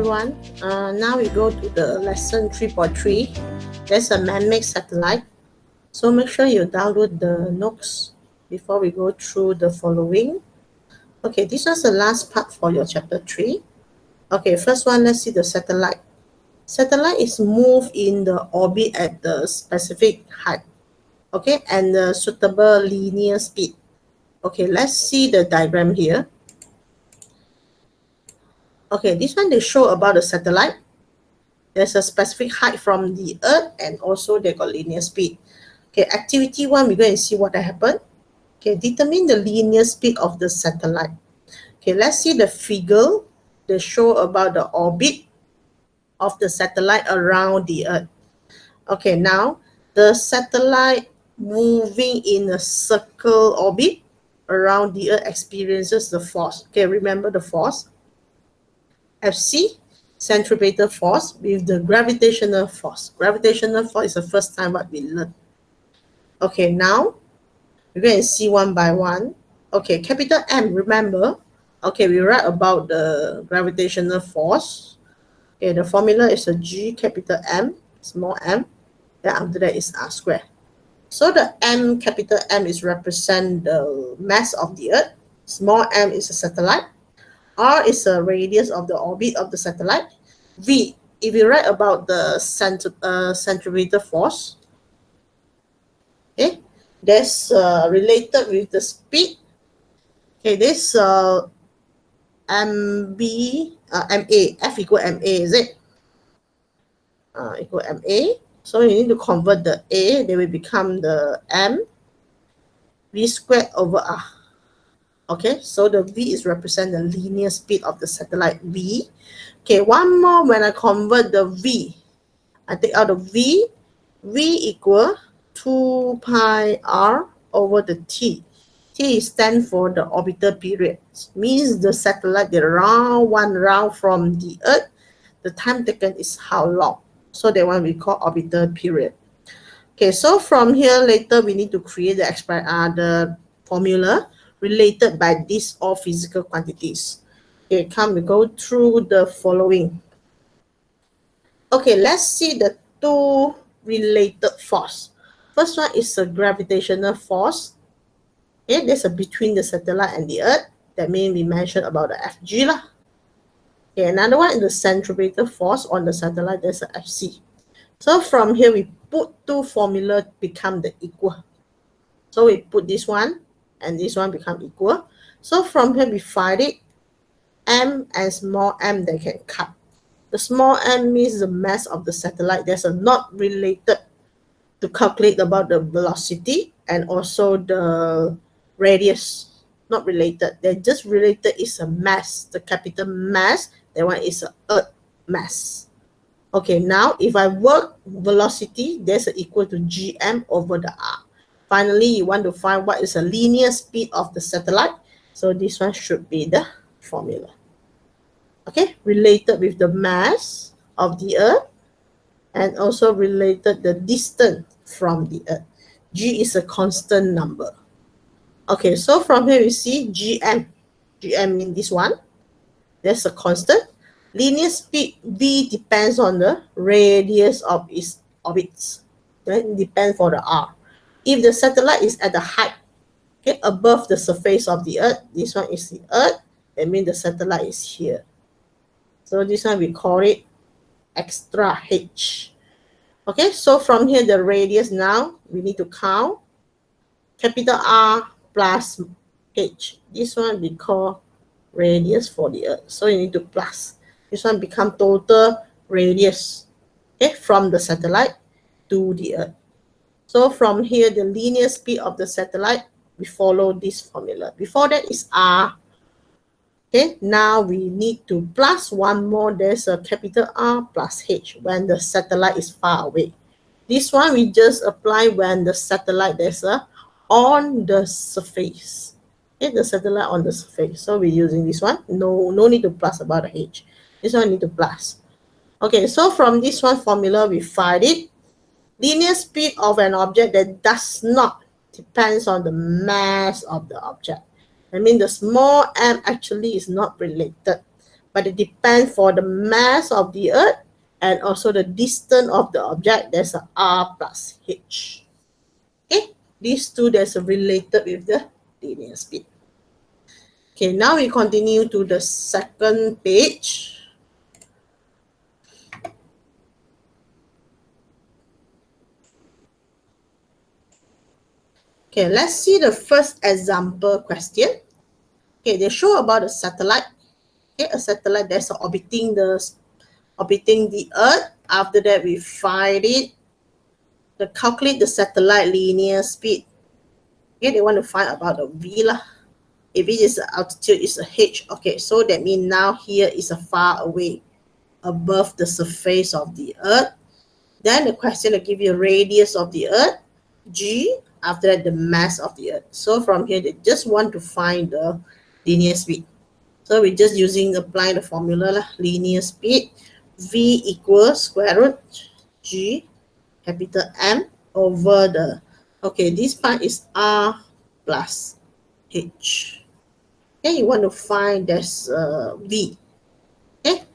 everyone. Now we go to the lesson 3.3. There's a man-made satellite. So make sure you download the notes before we go through the following. Okay, this was the last part for your chapter 3. Okay, first one, let's see the satellite. Satellite is moved in the orbit at the specific height, okay, and the suitable linear speed. Okay, let's see the diagram here. Okay, this one they show about the satellite. There's a specific height from the Earth, and also they got linear speed. Okay, activity 1, we're going to see what happened. Okay, determine the linear speed of the satellite. Okay, let's see the figure. They show about the orbit of the satellite around the Earth. Okay, now the satellite moving in a circle orbit around the Earth experiences the force. Okay, remember the force. Fc, centripetal force, with the gravitational force. Gravitational force is the first time what we learn. Okay, now we're going to see one by one. Okay, capital M, remember. Okay, we write about the gravitational force. Okay, the formula is a G capital M, small m. Then after that is R squared. So the M, capital M, is represent the mass of the Earth. Small m is a satellite. R is the radius of the orbit of the satellite. V, if you write about the centripetal force, okay, that's related with the speed. Okay, this MA, F equal MA, is it? Equal MA. So you need to convert the A, they will become the M, V squared over R. Okay, so the V is represent the linear speed of the satellite V. Okay, one more, when I convert the V, I take out the V equal 2 pi R over the T. T stands for the orbital period. Means the satellite, the one round from the Earth, the time taken is how long. So that one we call orbital period. Okay, so from here later we need to create the formula related by these all physical quantities. Okay, we go through the following. Okay, let's see the two related force. First one is a gravitational force. Okay, there's a between the satellite and the Earth. That means we mentioned about the Fg lah. Okay, another one is the centripetal force on the satellite. There's a Fc. So from here we put two formula become the equal. So we put this one and this one become equal. So from here we find it, m and small m, they can cut. The small m means the mass of the satellite. There's a not related to calculate about the velocity and also the radius. Not related. They're just related is a mass, the capital mass. That one is a Earth mass. Okay, now if I work velocity, there's equal to gm over the r. Finally, you want to find what is the linear speed of the satellite. So this one should be the formula. Okay, related with the mass of the Earth and also related the distance from the Earth. G is a constant number. Okay, so from here we see gm. Gm means this one. There's a constant. Linear speed v depends on the radius of its orbits. Then it depends for the r. If the satellite is at the height, okay, above the surface of the Earth, this one is the Earth. That means the satellite is here. So this one we call it extra h. Okay, so from here the radius now we need to count capital R plus h. This one we call radius for the Earth. So you need to plus. This one become total radius, okay, from the satellite to the Earth. So from here, the linear speed of the satellite, we follow this formula. Before that is R. Okay, now we need to plus one more. There's a capital R plus H when the satellite is far away. This one we just apply when the satellite there's a on the surface. Okay, the satellite on the surface. So we're using this one. No need to plus about the H. This one need to plus. Okay, so from this one formula, we find it. Linear speed of an object that does not depends on the mass of the object. I mean, the small m actually is not related. but it depends for the mass of the Earth and also the distance of the object. There's a R plus H. Okay, these two there's a related with the linear speed. Okay, now we continue to the second page. Okay, let's see the first example question. Okay, they show about a satellite. Okay, a satellite that's orbiting the Earth. After that, we find it. To calculate the satellite linear speed. Okay, they want to find about the V lah. If it is altitude, is a H. Okay, so that means now here is a far away, above the surface of the Earth. Then the question will give you a radius of the Earth, G. After that, the mass of the Earth. So from here, they just want to find the linear speed. So we're just applying the formula lah. Linear speed, V equals square root G capital M over the, okay, this part is R plus H. Okay, you want to find this V. Okay,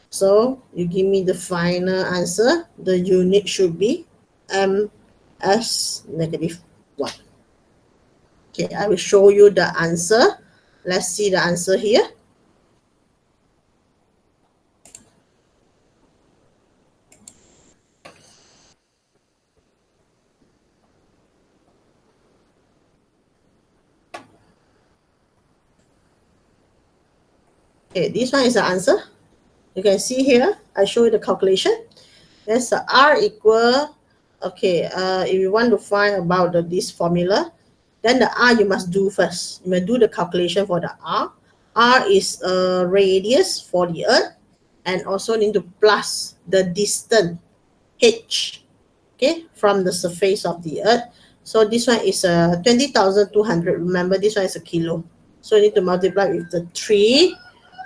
so you give me the final answer. The unit should be MS negative 1. Okay, I will show you the answer. Let's see the answer here. Okay, this one is the answer. You can see here, I show you the calculation. There's a R equal, okay, if you want to find about this formula, then the R you must do first. You must do the calculation for the R. R is a radius for the Earth, and also need to plus the distance, H, okay, from the surface of the Earth. So this one is 20,200. Remember, this one is a kilo. So you need to multiply with the 3.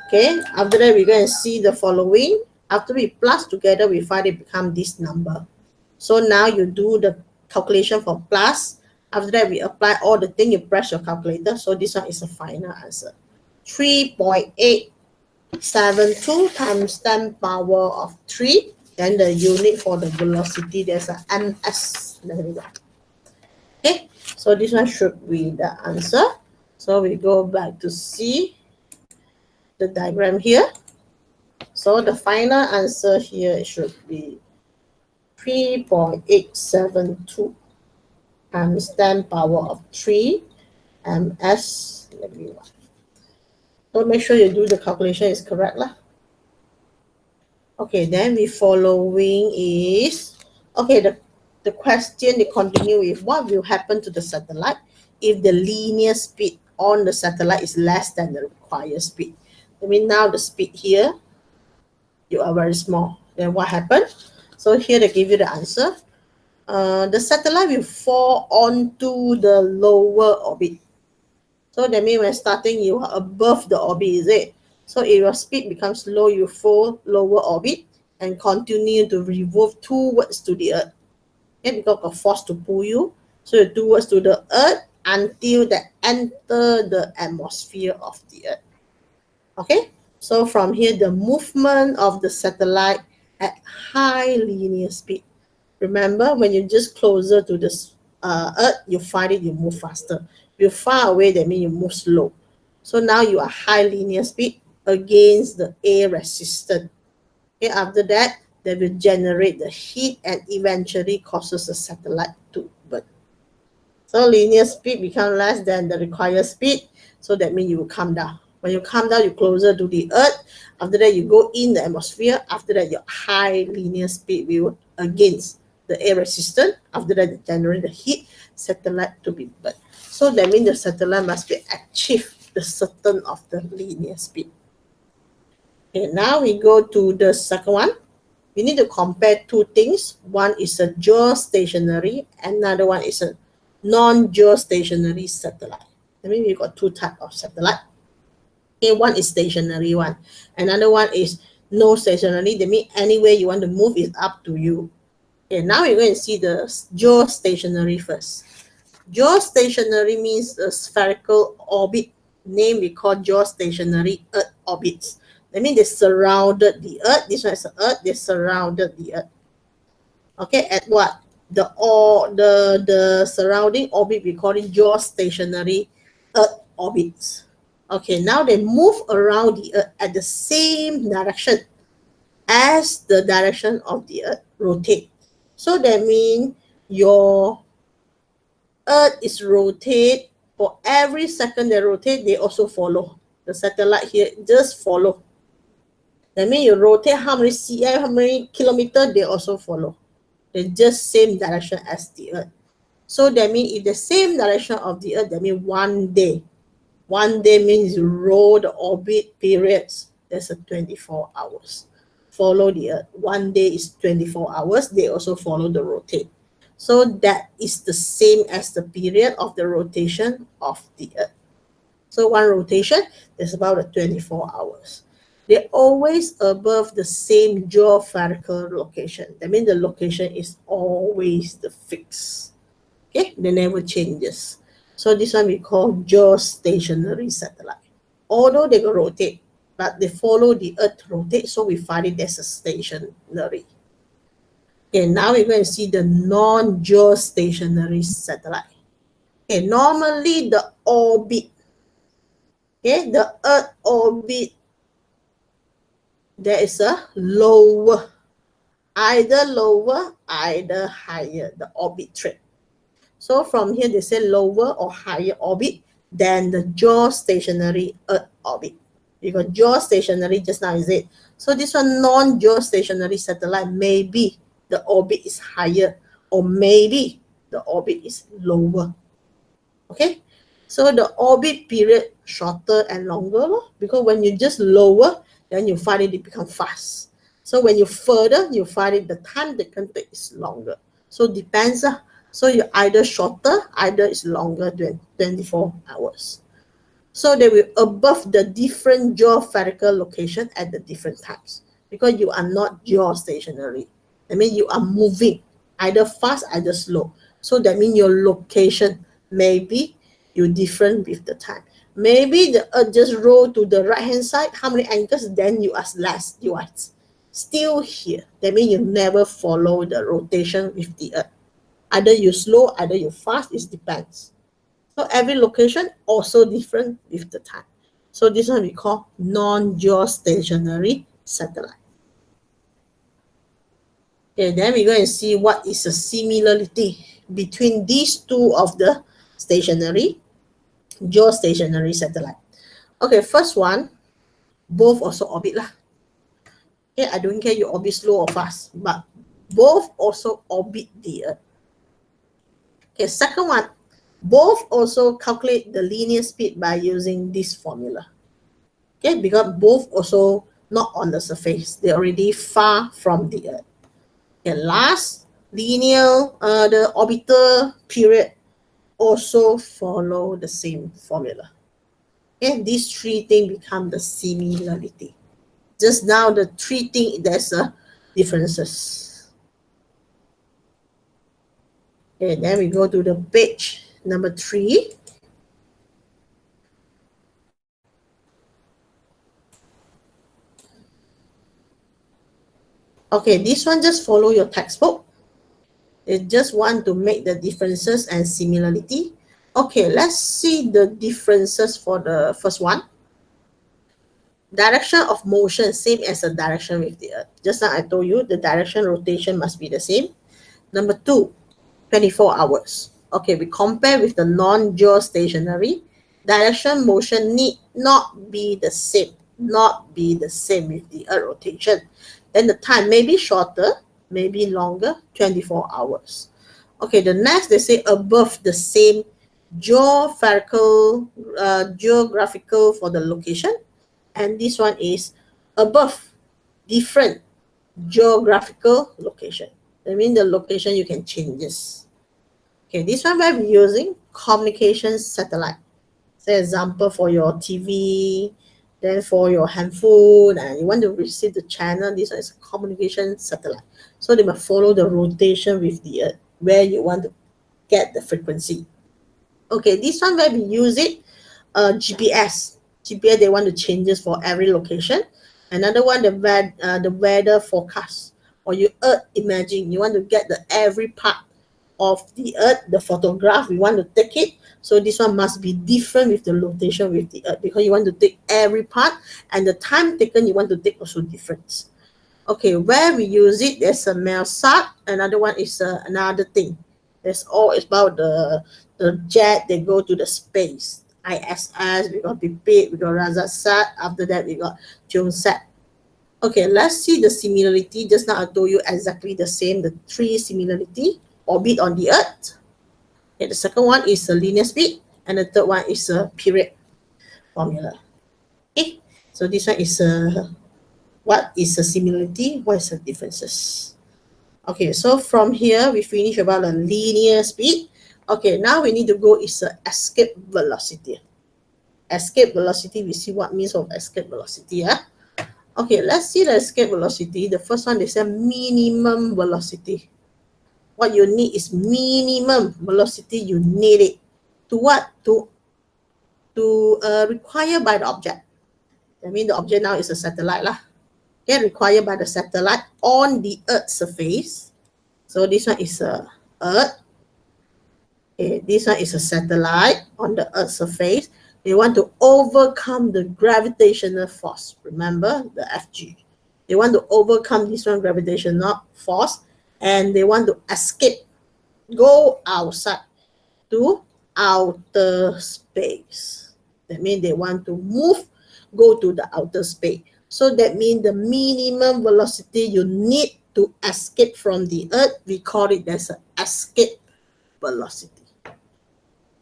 Okay, after that, we're going to see the following. After we plus together, we find it become this number. So now you do the calculation for plus. After that, we apply all the thing, you press your calculator. So this one is the final answer. 3.872 times 10 power of 3. Then the unit for the velocity, there's a ms. Okay, so this one should be the answer. So we go back to see the diagram here. So the final answer here should be 3.872 times 10 power of 3 ms. So make sure you do the calculation is correct lah. Okay, then the following is, okay, the question they continue with, what will happen to the satellite if the linear speed on the satellite is less than the required speed? I mean, now the speed here, you are very small. Then what happened? So here they give you the answer. The satellite will fall onto the lower orbit. So that means when starting, you are above the orbit, is it? So if your speed becomes low, you fall lower orbit and continue to revolve towards to the Earth. Okay, because of force to pull you. So you towards to the Earth until they enter the atmosphere of the Earth. Okay, so from here, the movement of the satellite at high linear speed. Remember, when you're just closer to the Earth, you find it, you move faster. If you're far away, that means you move slow. So now you are high linear speed against the air resistance. Okay, after that, they will generate the heat and eventually causes the satellite to burn. So linear speed becomes less than the required speed. So that means you will come down. When you come down, you're closer to the Earth. After that, you go in the atmosphere. After that, your high linear speed will against the air resistance. After that, they generate the heat, satellite to be burned. So that means the satellite must be achieve the certain of the linear speed. Okay, now we go to the second one. We need to compare two things. One is a geostationary, another one is a non-geostationary satellite. That means we got two types of satellite. Okay, one is stationary one. Another one is no stationary. That means anywhere you want to move is up to you. Okay, now we're going to see the geostationary first. Geostationary means a spherical orbit. Name we call geostationary Earth orbits. That means they surrounded the Earth. This one is the Earth. They surrounded the Earth. Okay, at what? The surrounding orbit, we call it geostationary Earth orbits. Okay, now they move around the Earth at the same direction as the direction of the Earth rotate. So that means your Earth is rotate. For every second they rotate, they also follow. The satellite here just follow. That means you rotate how many cm, how many kilometer, they also follow. They just same direction as the Earth. So that means if the same direction of the Earth, that means 1 day. 1 day means you roll the orbit periods. That's a 24 hours. Follow the Earth. 1 day is 24 hours. They also follow the rotate. So that is the same as the period of the rotation of the Earth. So one rotation is about 24 hours. They're always above the same geographical location. That means the location is always the fixed. Okay, they never changes. So this one we call geostationary satellite. Although they can rotate, but they follow the Earth rotate, so we find it as a stationary. Okay, now we're going to see the non-geostationary satellite. Okay, normally the orbit, okay, the Earth orbit, there is a lower, either lower, either higher, the orbit trip. So from here they say lower or higher orbit than the geostationary Earth orbit. Because geostationary just now is it. So this one non-geostationary satellite, maybe the orbit is higher or maybe the orbit is lower. Okay, so the orbit period shorter and longer, because when you just lower, then you find it become fast. So when you further, you find it the time that can take is longer. So depends. So you either shorter, either is longer than 24 hours. So they will above the different geographical location at the different times, because you are not geostationary. That means you are moving either fast, either slow. So that means your location maybe you different with the time. Maybe the Earth just roll to the right hand side. How many angles? Then you are less. You are still here. That means you never follow the rotation with the Earth. Either you slow, either you fast. It depends. So every location also different with the time. So this one we call non-geostationary satellite. Okay, then we're going to see what is the similarity between these two of the stationary, geostationary satellite. Okay, first one, both also orbit lah. Okay, I don't care you orbit slow or fast, but both also orbit the Earth. Okay, second one, both also calculate the linear speed by using this formula. Okay, because both also not on the surface. They're already far from the Earth. Okay, last, linear, the orbital period also follow the same formula. Okay, these three things become the similarity. Just now the three things, there's a differences. Okay, then we go to the page number 3. Okay, this one just follow your textbook. They just want to make the differences and similarity. Okay, let's see the differences for the first one. Direction of motion, same as the direction with the Earth. Just now I told you the direction rotation must be the same. Number 2, 24 hours. Okay, we compare with the non-geostationary. Direction motion need not be the same. Not be the same with the Earth rotation. Then the time may be shorter, maybe longer, 24 hours. Okay, the next they say above the same geographical for the location, and this one is above different geographical location. That means the location you can change this. Okay, this one we're using communication satellite. Say example for your TV, then for your handphone, and you want to receive the channel, this one is a communication satellite. So they must follow the rotation with the Earth, where you want to get the frequency. Okay, this one where we use it, GPS. GPS, they want to change this for every location. Another one, the weather forecast, or you Earth imaging. You want to get the every part of the Earth, the photograph. We want to take it. So this one must be different with the rotation with the Earth because you want to take every part, and the time taken you want to take also different. Okay, where we use it, there's a Melsat. Another one is another thing. That's all about the jet. They go to the space. ISS. We got Pipit. We got Razasat. After that, we got Geosat. Okay, let's see the similarity. Just now I told you exactly the same, the three similarity. Orbit on the Earth. Okay, the second one is a linear speed, and the third one is a period formula. Okay, so this one is a what is the similarity? What is the differences? Okay, so from here we finish about the linear speed. Okay, now we need to go is the escape velocity. Escape velocity, we see what means of escape velocity. Okay, let's see the escape velocity. The first one, they say minimum velocity. What you need is minimum velocity. You need it to what? To require by the object. I mean the object now is a satellite lah. Okay, required by the satellite on the Earth's surface. So this one is a Earth. Okay, this one is a satellite on the Earth's surface. They want to overcome the gravitational force. Remember the FG. They want to overcome this one gravitational force, and they want to escape, go outside to outer space. That means they want to move, go to the outer space. So that means the minimum velocity you need to escape from the Earth, we call it as an escape velocity.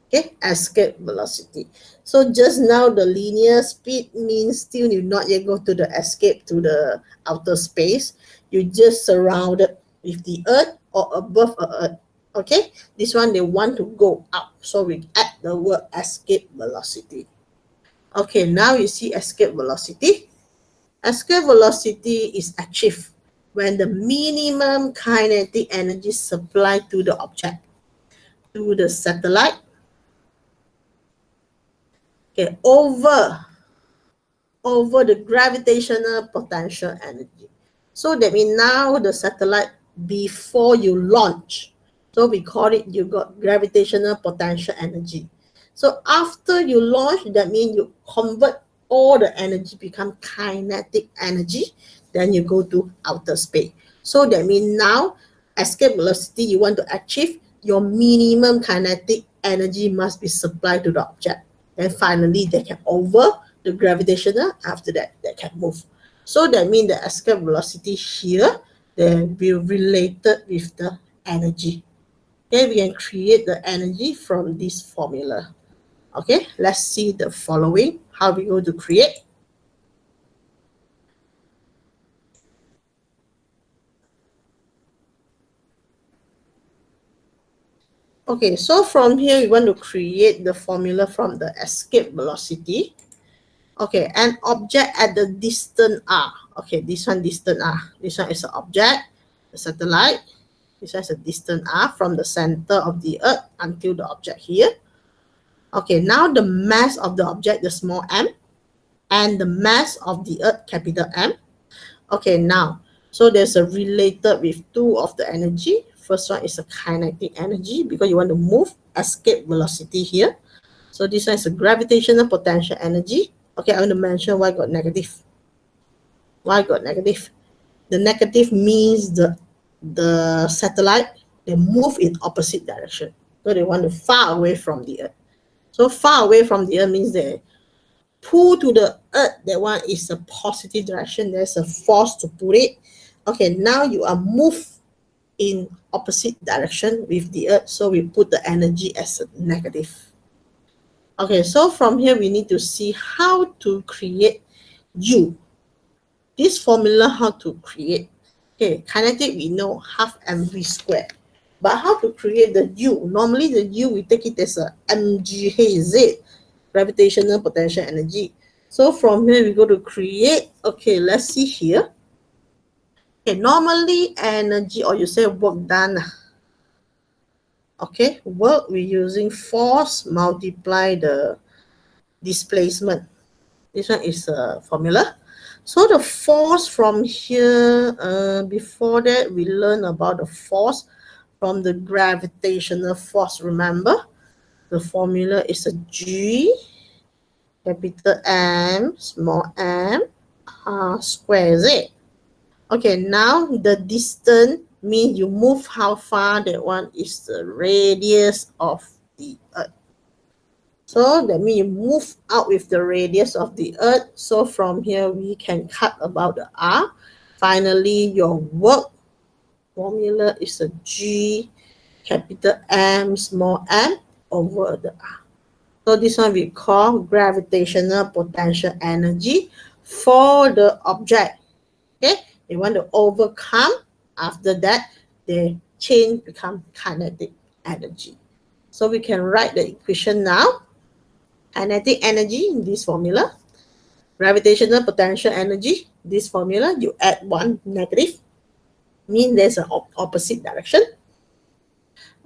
Okay, escape velocity. So just now the linear speed means still you not yet go to the escape to the outer space. You just surrounded with the Earth or above Earth. Okay, this one they want to go up. So we add the word escape velocity. Okay, now you see escape velocity. Escape velocity is achieved when the minimum kinetic energy supplied to the object, to the satellite, okay, over the gravitational potential energy. So that means now the satellite, before you launch, so we call it you got gravitational potential energy. So after you launch, that means you convert all the energy become kinetic energy, then you go to outer space. So that means now escape velocity you want to achieve, your minimum kinetic energy must be supplied to the object. And finally they can over the gravitational, after that they can move. So that means the escape velocity here, they will be related with the energy. Okay, we can create the energy from this formula. Okay, let's see the following, how we go to create. Okay, so from here we want to create the formula from the escape velocity. Okay, an object at the distance r. Okay, this one distant r. This one is an object, the satellite. This one is a distance r from the center of the Earth until the object here. Okay, now the mass of the object, the small m, and the mass of the Earth, capital M. Okay, now, so there's a related with two of the energy. First one is a kinetic energy because you want to move, escape velocity here. So this one is a gravitational potential energy. Okay, I want to mention why got negative. Why got negative? The negative means the satellite, they move in opposite direction. So they want to far away from the Earth. So far away from the Earth means they pull to the Earth. That one is a positive direction. There's a force to pull it. Okay, now you are moved in opposite direction with the Earth. So we put the energy as a negative. Okay, so from here we need to see how to create U. This formula, how to create. Okay, kinetic we know half mv squared. But how to create the U? Normally the U we take it as a mgz, gravitational potential energy. So from here we go to create. Okay, let's see here. Okay, normally energy, or you say work done. Okay, work we're using force multiply the displacement. This one is a formula. So the force from here, before that, we learn about the force from the gravitational force. Remember, the formula is a G, capital M, small m, R square, is it? Okay, now the distance means you move how far. That one is the radius of the Earth. So that means you move out with the radius of the Earth. So from here, we can cut about the R. Finally, your work formula is a G, capital M, small m, over the R. So this one we call gravitational potential energy for the object. Okay, they want to overcome. After that, the change become kinetic energy. So we can write the equation now. Kinetic energy in this formula, gravitational potential energy, this formula, you add one negative, mean there's an opposite direction.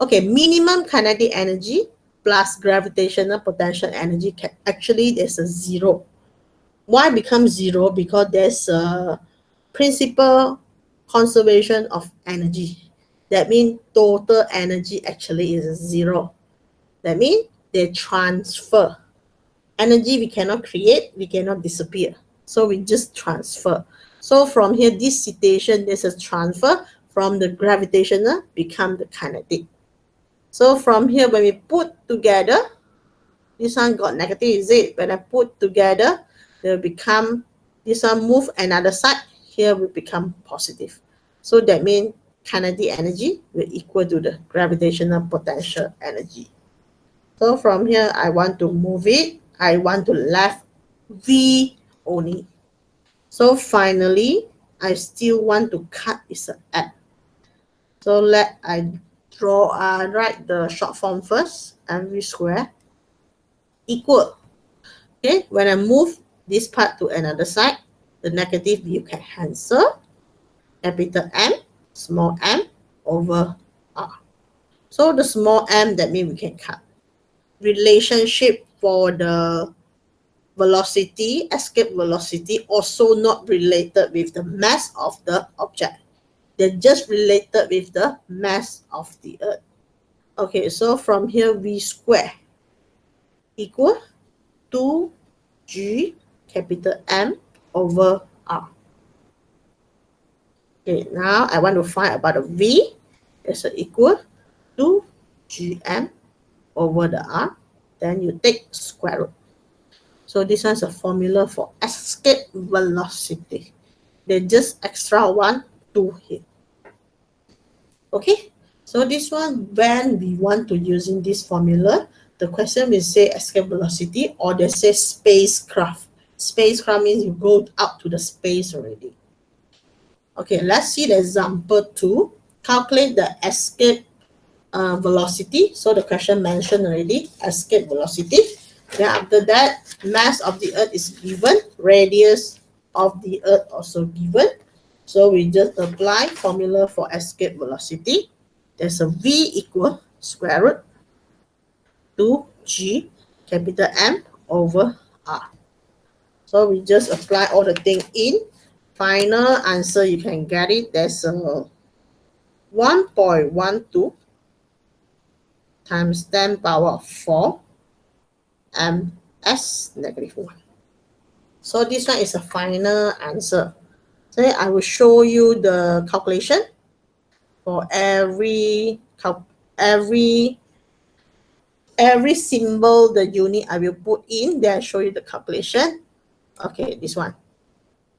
Okay, minimum kinetic energy plus gravitational potential energy, actually there's a zero. Why becomes zero? Because there's a principal conservation of energy. That means total energy actually is zero. That means they transfer. Energy we cannot create, we cannot disappear. So we just transfer. So from here, this situation, there's a transfer from the gravitational become the kinetic. So from here, when we put together, this one got negative, is it? When I put together, they will become, this one move another side, here will become positive. So that means kinetic energy will equal to the gravitational potential energy. So from here, I want to move it. I want to left V only. So finally, I still want to cut is a M. So let I write the short form first, mv square equal. Okay, when I move this part to another side, the negative you can cancel. Capital M, small m over R. So the small m, that means we can cut. Relationship for the velocity, escape velocity, also not related with the mass of the object. They're just related with the mass of the Earth. Okay, so from here, V square equal 2G capital M over R. Okay, now I want to find about the V. It's equal to GM over the R. Then you take square root. So this one's a formula for escape velocity. They just extra one, 2 here. Okay, so this one, when we want to using this formula, the question will say escape velocity, or they say spacecraft. Spacecraft means you go out to the space already. Okay, let's see the example 2. Calculate the escape velocity. So the question mentioned already, escape velocity. Then after that, mass of the Earth is given, radius of the Earth also given. So we just apply formula for escape velocity. There's a V equal square root 2G capital M over R. So we just apply all the thing in. Final answer, you can get it. There's a 1.12 times 10 power of 4 ms negative 1. So this one is a final answer. So I will show you the calculation for every symbol, the unit I will put in. Then I show you the calculation. Okay, this one.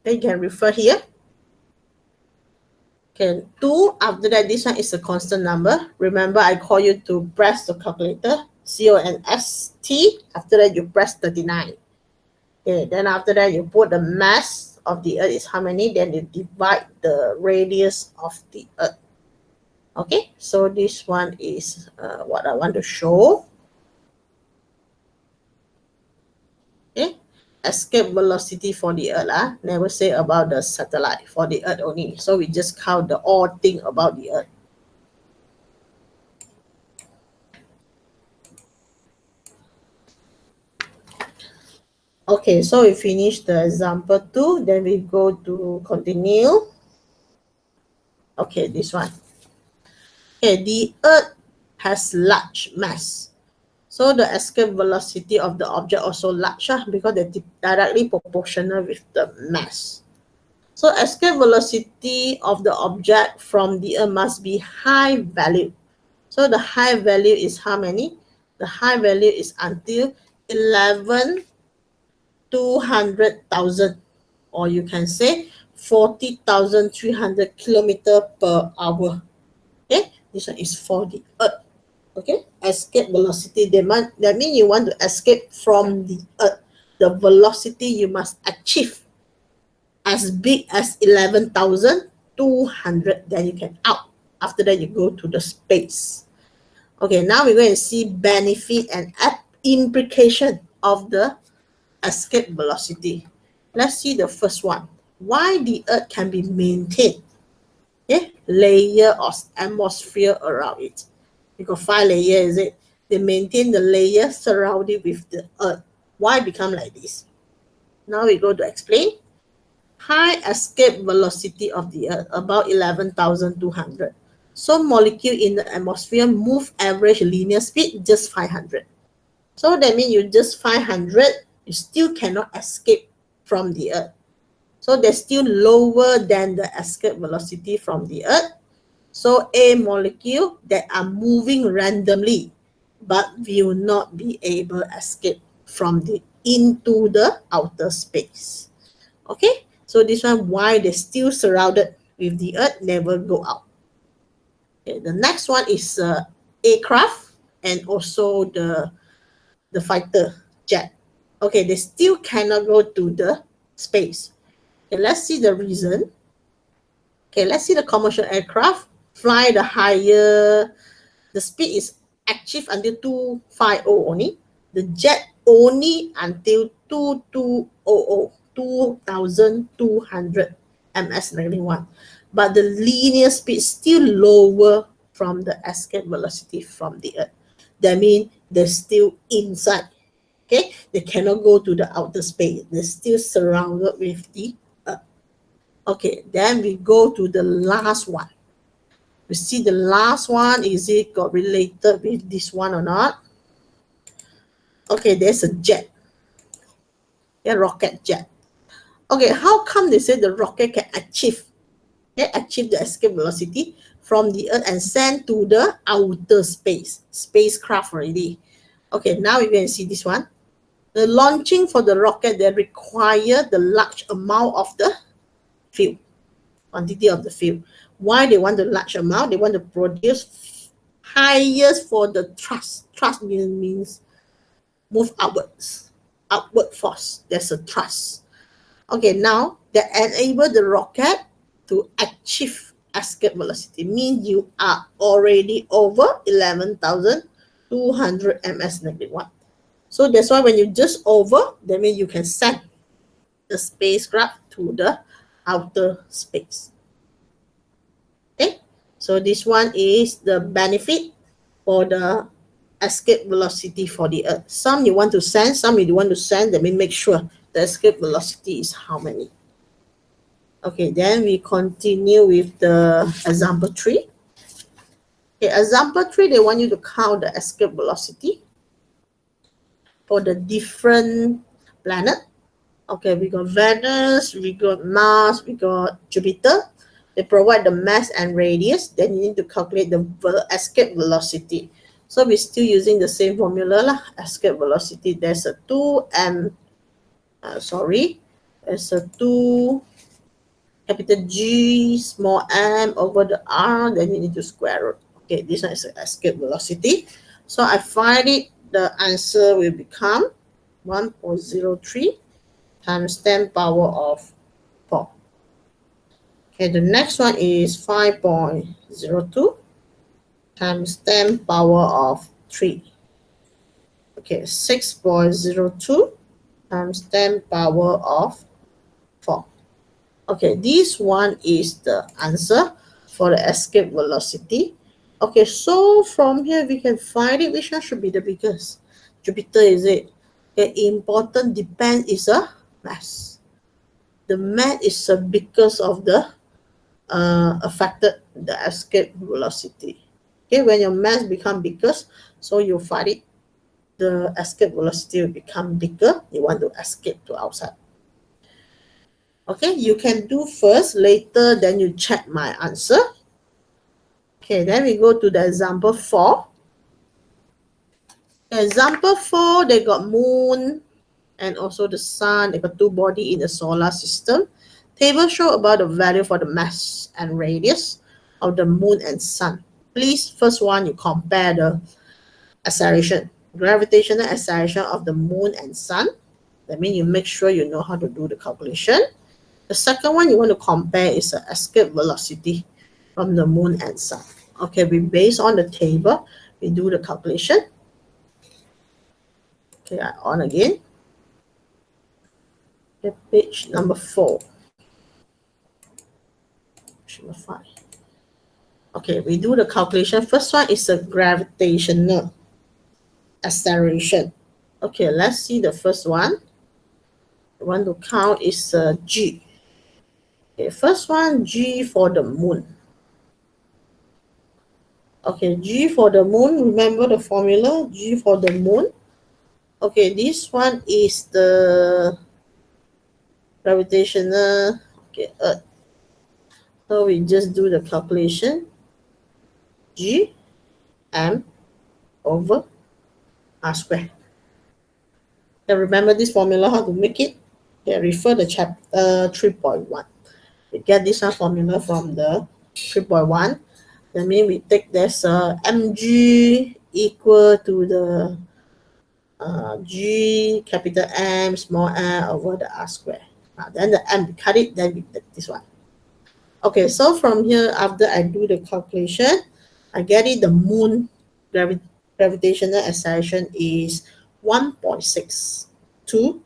Then you can refer here. Okay, 2. After that, this one is a constant number. Remember, I call you to press the calculator. CONST. After that, you press 39. Okay, then after that, you put the mass of the Earth is how many. Then you divide the radius of the Earth. Okay, so this one is what I want to show. Okay, escape velocity for the Earth. Never say about the satellite, for the Earth only. So we just count the all thing about the Earth. Okay, so we finish the example 2, then we go to continue. Okay, this one. Okay, the Earth has large mass. So the escape velocity of the object also large because they're directly proportional with the mass. So escape velocity of the object from the Earth must be high value. So the high value is how many? The high value is until 11,200,000, or you can say 40,300 kilometer per hour. Okay, this one is for the Earth. Okay, escape velocity. That means you want to escape from the Earth. The velocity you must achieve as big as 11,200. Then you can out. After that, you go to the space. Okay, now we're going to see benefit and implication of the escape velocity. Let's see the first one. Why the Earth can be maintained? Okay, layer of atmosphere around it. You got 5 layers, is it? They maintain the layer surrounded with the Earth. Why become like this? Now we go to explain. High escape velocity of the Earth, about 11,200. So molecule in the atmosphere move average linear speed just 500. So that means you just 500, you still cannot escape from the Earth. So they're still lower than the escape velocity from the Earth. So a molecule that are moving randomly but will not be able to escape from the into the outer space. Okay, so this one why they're still surrounded with the Earth, never go out. Okay, the next one is aircraft and also the fighter jet. Okay, they still cannot go to the space. Okay, let's see the reason. Okay, let's see the commercial aircraft fly the higher, the speed is achieved until 250 only. The jet only until 2200, 2200 ms negative 1. But the linear speed still lower from the escape velocity from the Earth. That means they're still inside. Okay, they cannot go to the outer space. They're still surrounded with the Earth. Okay, then we go to the last one. We see the last one, is it got related with this one or not? Okay, there's a jet. A rocket jet. Okay, how come they say the rocket can achieve the escape velocity from the Earth and send to the outer space, spacecraft already? Okay, now we're going to see this one. The launching for the rocket, they require the large amount of the fuel, quantity of the fuel. Why they want the large amount? They want to produce highest for the thrust. Thrust means move upwards, upward force. There's a thrust. Okay, now that enable the rocket to achieve escape velocity, means you are already over 11,200 ms negative 1. So that's why when you just over, that means you can send the spacecraft to the outer space. Okay, so this one is the benefit for the escape velocity for the Earth. Some you want to send, some you want to send. Let me make sure the escape velocity is how many. Okay, then we continue with the example 3. Okay, example 3, they want you to count the escape velocity for the different planet. Okay, we got Venus, we got Mars, we got Jupiter. They provide the mass and radius. Then you need to calculate the escape velocity. So we're still using the same formula lah. Escape velocity, there's a 2m, there's a 2 capital G small m over the r, then you need to square root. Okay, this one is the escape velocity. So I find it, the answer will become 1.03 times 10 power of 4. Okay, the next one is 5.02 times 10 power of 3. Okay, 6.02 times 10 power of 4. Okay, this one is the answer for the escape velocity. Okay, so from here we can find it. Which one should be the biggest? Jupiter, is it? Okay, important depend is a mass. The mass is because of the affected the escape velocity. Okay, when your mass become bigger, so you find it, the escape velocity will become bigger. You want to escape to outside. Okay, you can do first, later, then you check my answer. Okay, then we go to the example 4. Example 4, they got moon and also the sun. They got two bodies in the solar system. Table show about the value for the mass and radius of the moon and sun. Please, first one, you compare the acceleration, gravitational acceleration of the moon and sun. That means you make sure you know how to do the calculation. The second one you want to compare is the escape velocity from the moon and sun. Okay, we base on the table, we do the calculation. Okay, I on again. Okay, page number 4. Page number 5. Okay, we do the calculation. First one is a gravitational acceleration. Okay, let's see the first one. The one to count is G. Okay, first one, G for the moon. Okay, G for the moon, remember the formula, G for the moon. Okay, this one is the gravitational, okay, Earth. So we just do the calculation, G M over R square. Okay, remember this formula, how to make it? Okay, refer the chapter 3.1. We get this one formula from the 3.1. That means we take this mg equal to the G capital M small m over the R square. Then the M, we cut it, then we take this one. Okay, so from here, after I do the calculation, I get it, the moon gravitational acceleration is 1.62.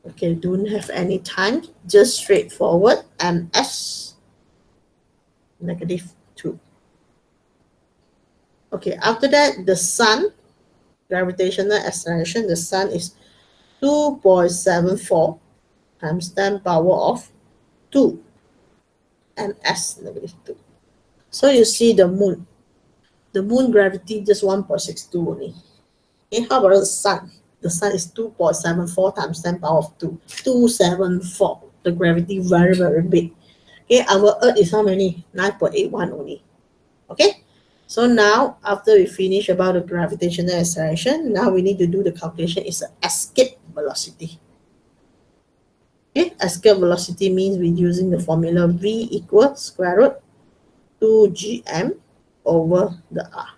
Okay, don't have any time, just straightforward, ms -2. Okay, after that, the sun gravitational acceleration, the sun is 2.74 times 10 power of 2 ms -2. So you see the moon. The moon gravity just 1.62 only. Okay, how about the sun? The sun is 2.74 times 10 power of 2. 274. The gravity very, very big. Okay, our Earth is how many? 9.81 only. Okay, so now after we finish about the gravitational acceleration, now we need to do the calculation. It's the escape velocity. Okay, escape velocity means we're using the formula V equals square root 2gm over the R.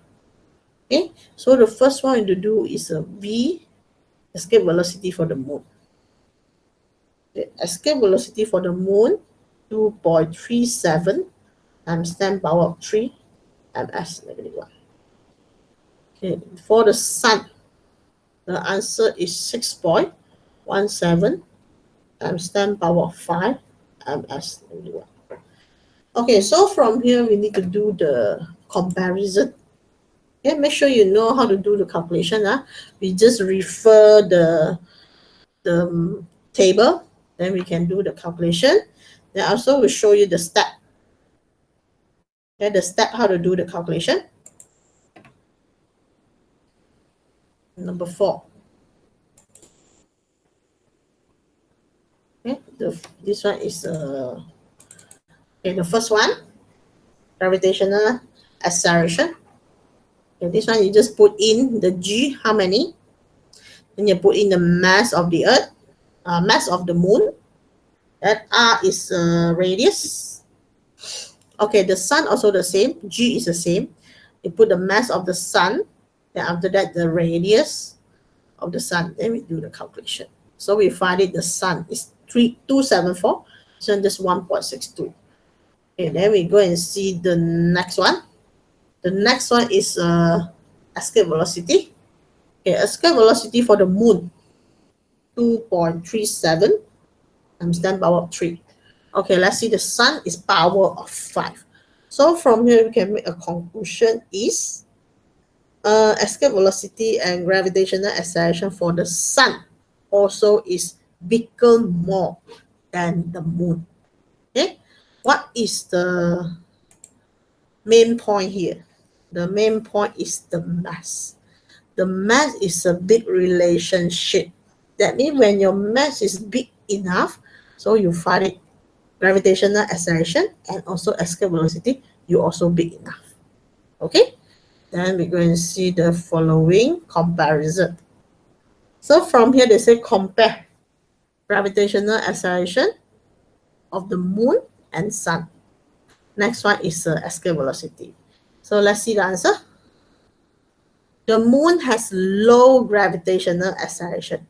Okay, so the first one to do is a V escape velocity for the moon. The escape velocity for the moon 2.37 times 10 power of 3 ms -1. Okay, for the sun, the answer is 6.17 times 10 power of 5 ms -1. Okay, so from here we need to do the comparison. Okay, make sure you know how to do the calculation. We just refer the table, then we can do the calculation. Then also we'll show you the step. Okay, the step how to do the calculation. Number 4. Okay, this one is okay, the first one, gravitational acceleration. Okay, this one you just put in the G, how many? Then you put in the mass of the Earth, mass of the moon. That R is radius. Okay, the sun also the same. G is the same. You put the mass of the sun. Then after that, the radius of the sun. Then we do the calculation. So we find it, the sun is 274. So just 1.62. Okay, then we go and see the next one. The next one is escape velocity. Okay, escape velocity for the moon, 2.37 times 10 power of 3. Okay, let's see, the sun is power of 5. So from here, we can make a conclusion is escape velocity and gravitational acceleration for the sun also is bigger more than the moon. Okay, what is the main point here? The main point is the mass. The mass is a big relationship. That means when your mass is big enough, so you find it gravitational acceleration and also escape velocity, you also big enough. Okay, then we're going to see the following comparison. So from here they say compare gravitational acceleration of the moon and sun. Next one is escape velocity. So let's see the answer. The moon has low gravitational acceleration.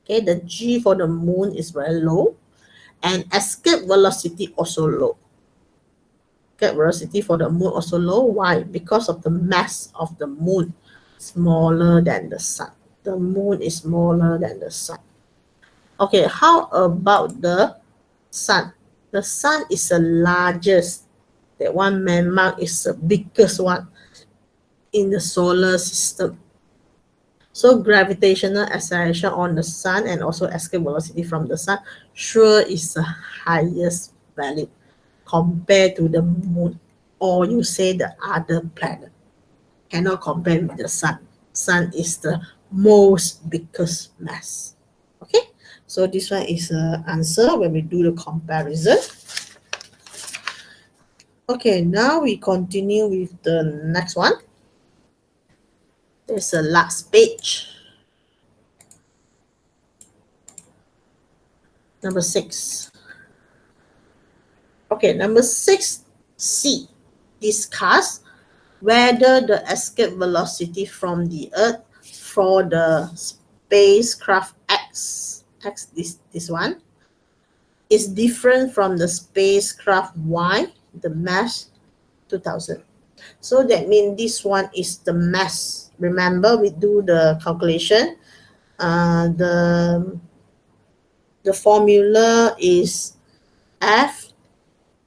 Okay, the G for the moon is very low, and escape velocity also low. Escape velocity for the moon also low. Why? Because of the mass of the moon smaller than the sun. The moon is smaller than the sun. Okay, how about the sun? The sun is the largest. That one landmark is the biggest one in the solar system. So gravitational acceleration on the sun and also escape velocity from the sun sure is the highest value compared to the moon, or you say the other planet. Cannot compare with the sun. Sun is the most biggest mass. Okay, so this one is the answer when we do the comparison. Okay, now we continue with the next one. There's a last page. Number 6. Okay, number 6C. Discuss whether the escape velocity from the Earth for the spacecraft X this one, is different from the spacecraft Y, the mass 2000. So that means this one is the mass. Remember, we do the calculation. The formula is F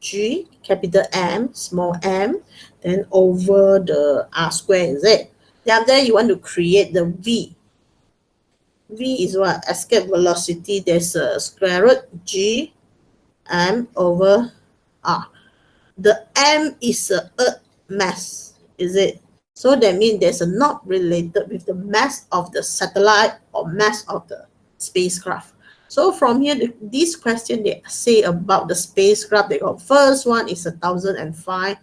G capital M small m then over the R square, is it? Then after you want to create the V. V is what? Escape velocity. There's a square root G M over R. The M is a Earth mass, is it? So that means there's a not related with the mass of the satellite or mass of the spacecraft. So from here, this question they say about the spacecraft, they got first one is 1005,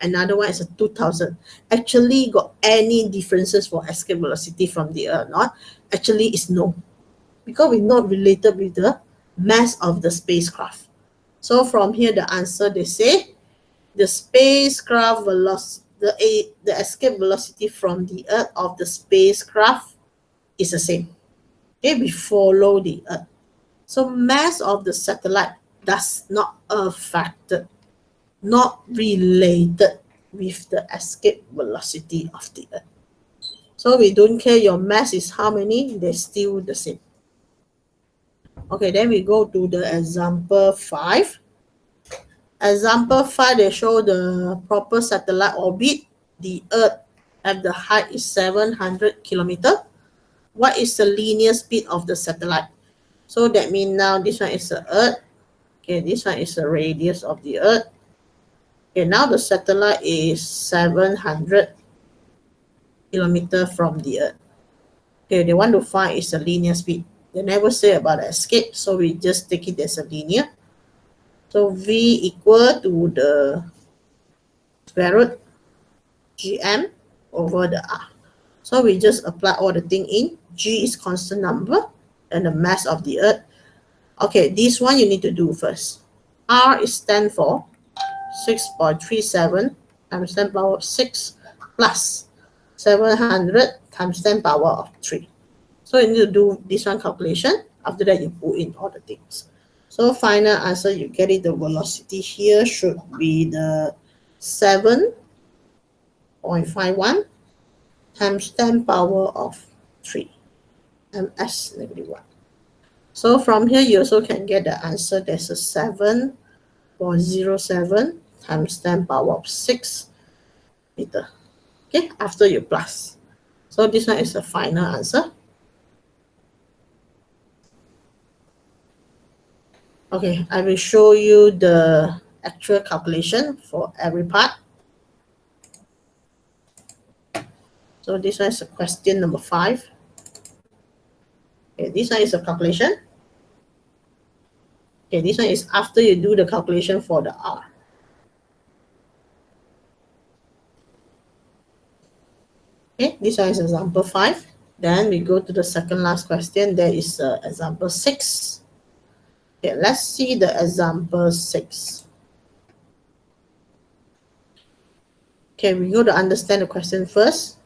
another one is 2000. Actually, got any differences for escape velocity from the Earth? Not actually, it's no, because we're not related with the mass of the spacecraft. So from here, the answer they say the spacecraft velocity, the escape velocity from the Earth of the spacecraft is the same. Okay, we follow the Earth. So mass of the satellite does not affect, not related with the escape velocity of the Earth. So we don't care your mass is how many, they're still the same. Okay, then we go to the example 5. Example 5, they show the proper satellite orbit. The Earth at the height is 700 kilometer. What is the linear speed of the satellite? So that means now this one is the Earth. Okay, this one is the radius of the Earth. Okay, now the satellite is 700 kilometer from the Earth. Okay, they want to find is the linear speed. They never say about the escape, so we just take it as a linear. So V equal to the square root Gm over the R. So we just apply all the thing in. G is constant number and the mass of the Earth. Okay, this one you need to do first. R is stand for 6.37 times 10 power of 6 plus 700 times 10 power of 3. So you need to do this one calculation. After that, you put in all the things. So final answer, you get it. The velocity here should be the 7.51 times 10 power of 3 ms negative 1. So from here, you also can get the answer. There's a 7.07 times 10 power of 6 meter. Okay, after you plus. So this one is the final answer. Okay, I will show you the actual calculation for every part. So this one is a question number 5. Okay, this one is a calculation. Okay, this one is after you do the calculation for the R. Okay, this one is example 5. Then we go to the second last question. There is example 6. Okay, let's see the example 6. Okay, we go to understand the question first.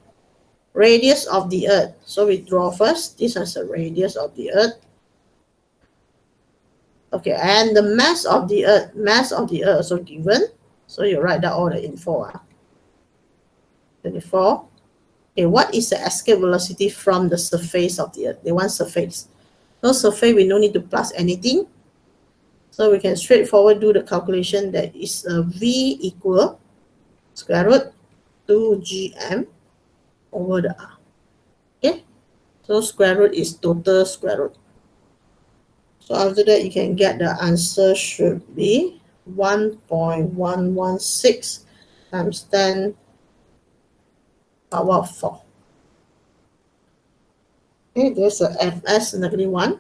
Radius of the earth. So we draw first. This is the radius of the earth. Okay, and the mass of the earth also given. So you write down all the info. 24. Okay, what is the escape velocity from the surface of the earth? They want surface. So surface, we don't need to plus anything. So we can straightforward do the calculation that is V equal square root 2gm over the R. Okay, so square root is total square root. So after that, you can get the answer should be 1.116 times 10 power 4. Okay, there's a Fs negative 1.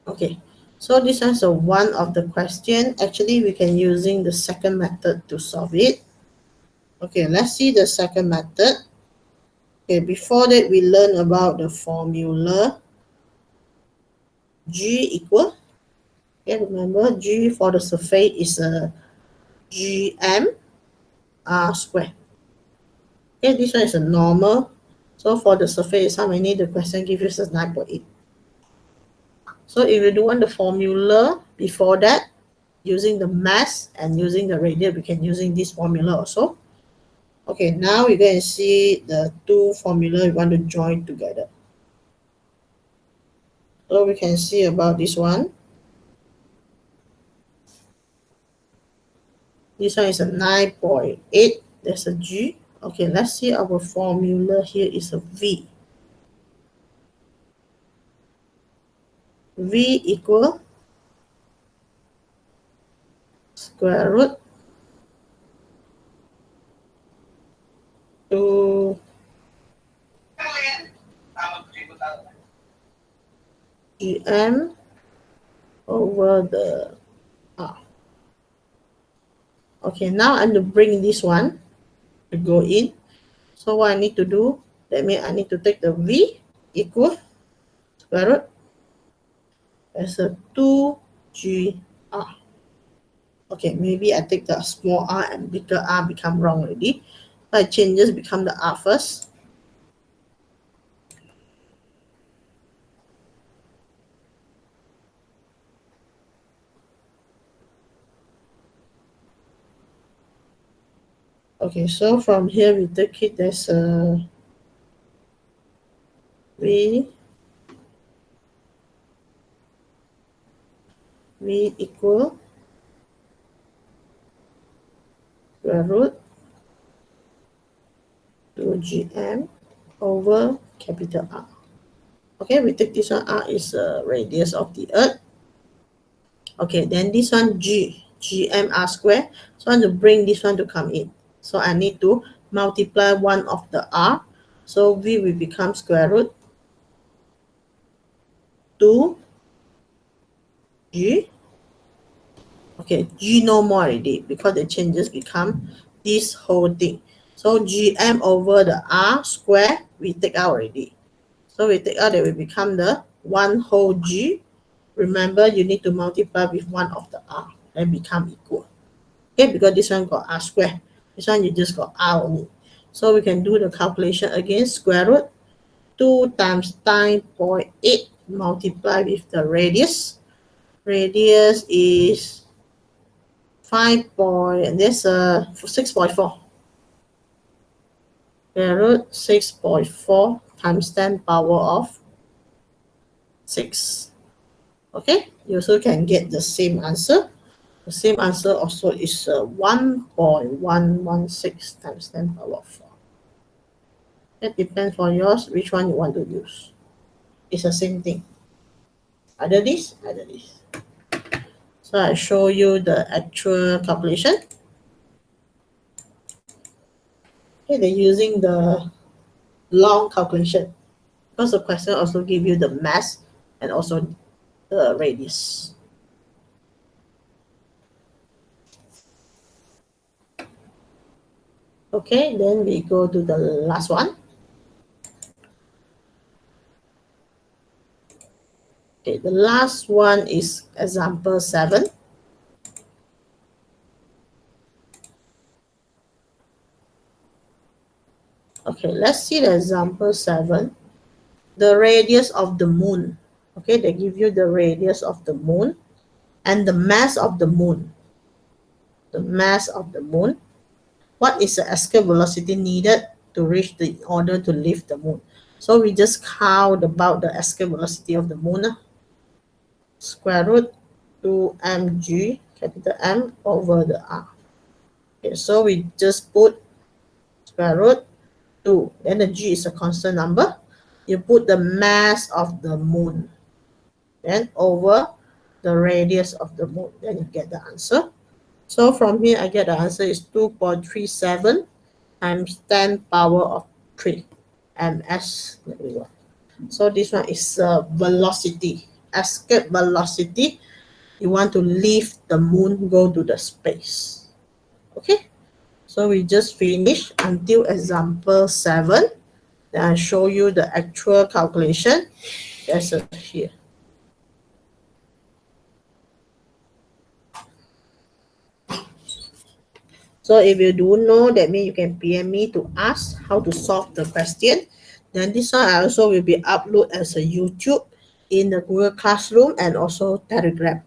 Okay, so this is one of the question. Actually, we can using the second method to solve it. Okay, let's see the second method. Okay, before that, we learn about the formula. G equal. Okay, remember G for the surface is a gm r square. Okay, this one is a normal. So for the surface, how many? The question gives us 9.8. So if you do want the formula before that, using the mass and using the radius, we can using this formula also. Okay, now we're going to see the two formula we want to join together. So we can see about this one. This one is a 9.8. There's a G. Okay, let's see our formula here is a V. V equal square root 2 gm over the R. Okay, now I'm to bring this one to go in. So what I need to do, that means I need to take the V equal square root as a 2gr. Okay, maybe I take the small r and bigger r become wrong already. So I changes become the r first. Okay, so from here we take it as a V equal square root 2gm over capital R. Okay, we take this one, R is the radius of the earth. Okay, then this one gm r square. So I want to bring this one to come in. So I need to multiply one of the r. So V will become square root 2 G. Okay, G no more already because the changes become this whole thing. So gm over the r square, we take out already. So we take out, it will become the 1 whole G. Remember, you need to multiply with one of the r and become equal. Okay, because this one got r square. This one you just got r only. So we can do the calculation again. Square root 2 times 9.8 multiply with the radius. Radius is 5 point, this 6.4. Square root 6.4 times 10 power of 6. Okay, you also can get the same answer. The same answer also is 1.116 times 10 power 4. It depends on yours, which one you want to use. It's the same thing. Either this, either this. So I show you the actual calculation. Okay, they're using the long calculation because the question also give you the mass and also the radius. Okay, then we go to the last one. Okay, the last one is example 7. Okay, let's see the example 7. The radius of the moon. Okay, they give you the radius of the moon and the mass of the moon. The mass of the moon. What is the escape velocity needed to reach the order to leave the moon? So we just count about the escape velocity of the moon. Square root 2mg capital M over the R. Okay, so we just put square root 2. Then the g is a constant number. You put the mass of the moon. Then over the radius of the moon. Then you get the answer. So from here, I get the answer is 2.37 times 10 power of 3 ms. There we go. So this one is velocity, escape velocity. You want to leave the moon, go to the space. Okay, so we just finished until example 7. Then I show you the actual calculation. That's here. So if you do know, that means you can PM me to ask how to solve the question. Then this one I also will be upload as a YouTube in the Google Classroom and also Telegram.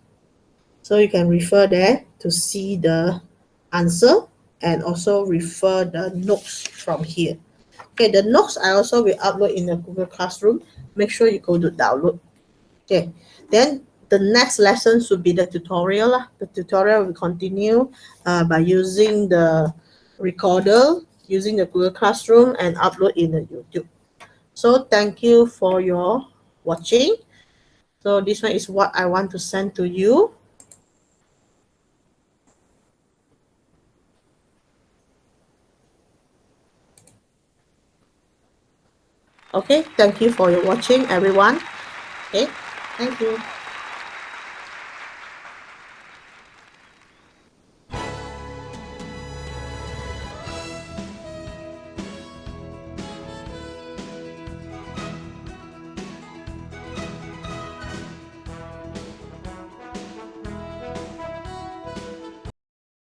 So you can refer there to see the answer and also refer the notes from here. Okay, the notes I also will upload in the Google Classroom. Make sure you go to download. Okay, then the next lesson should be the tutorial. The tutorial will continue by using the recorder, using the Google Classroom and upload in the YouTube. So thank you for your watching. So this one is what I want to send to you. Okay, thank you for your watching, everyone. Okay, thank you.